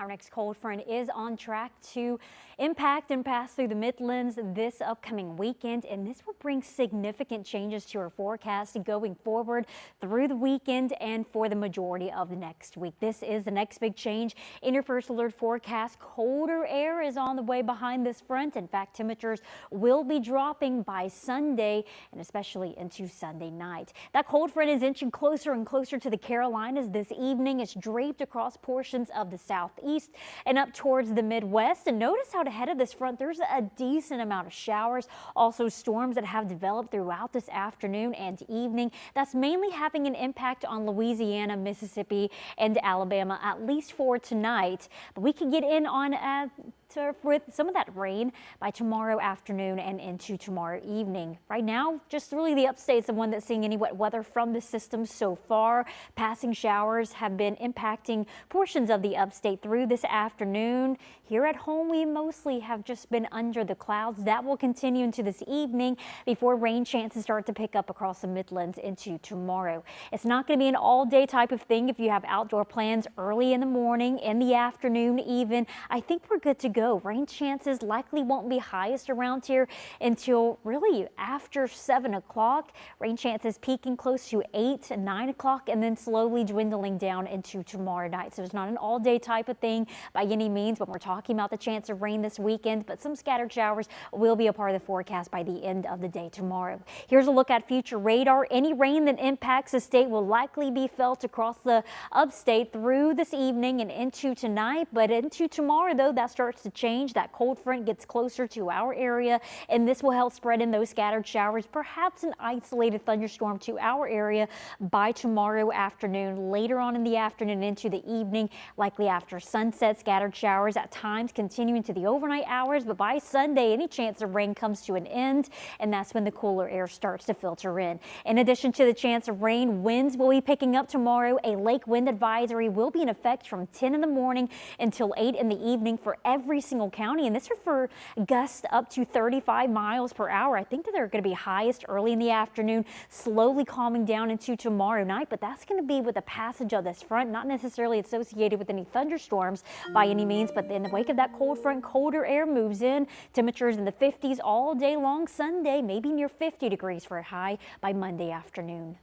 Our next cold front is on track to impact and pass through the Midlands this upcoming weekend, and this will bring significant changes to our forecast going forward through the weekend and for the majority of the next week. This is the next big change in your first alert forecast. Colder air is on the way behind this front. In fact, temperatures will be dropping by Sunday and especially into Sunday night. That cold front is inching closer and closer to the Carolinas this evening. It's draped across portions of the southeast and up towards the Midwest. And notice out ahead of this front, there's a decent amount of showers, also storms that have developed throughout this afternoon and evening. That's mainly having an impact on Louisiana, Mississippi, and Alabama, at least for tonight. But we could get in on with some of that rain by tomorrow afternoon and into tomorrow evening. Right now, just really the upstate's the one that's seeing any wet weather from the system so far. Passing showers have been impacting portions of the upstate through this afternoon. Here at home, we mostly have just been under the clouds. That will continue into this evening before rain chances start to pick up across the Midlands into tomorrow. It's not going to be an all-day type of thing if you have outdoor plans early in the morning, in the afternoon even. I think we're good to go. Rain chances likely won't be highest around here until really after 7 o'clock. Rain chances peaking close to 8 and 9 o'clock and then slowly dwindling down into tomorrow night. So it's not an all-day type of thing by any means when we're talking about the chance of rain this weekend, but some scattered showers will be a part of the forecast by the end of the day tomorrow. Here's a look at future radar. Any rain that impacts the state will likely be felt across the upstate through this evening and into tonight, but into tomorrow, though, that starts to change. That cold front gets closer to our area, and this will help spread in those scattered showers, perhaps an isolated thunderstorm to our area by tomorrow afternoon. Later on in the afternoon into the evening, likely after sunset, scattered showers at times continuing to the overnight hours, but by Sunday, any chance of rain comes to an end, and that's when the cooler air starts to filter in. In addition to the chance of rain, winds will be picking up tomorrow. A lake wind advisory will be in effect from 10 in the morning until 8 in the evening for every single county, and this is for gusts up to 35 miles per hour. I think that they're going to be highest early in the afternoon, slowly calming down into tomorrow night, but that's going to be with the passage of this front, not necessarily associated with any thunderstorms by any means, but in the wake of that cold front, colder air moves in. Temperatures in the 50s all day long Sunday, maybe near 50 degrees for a high by Monday afternoon.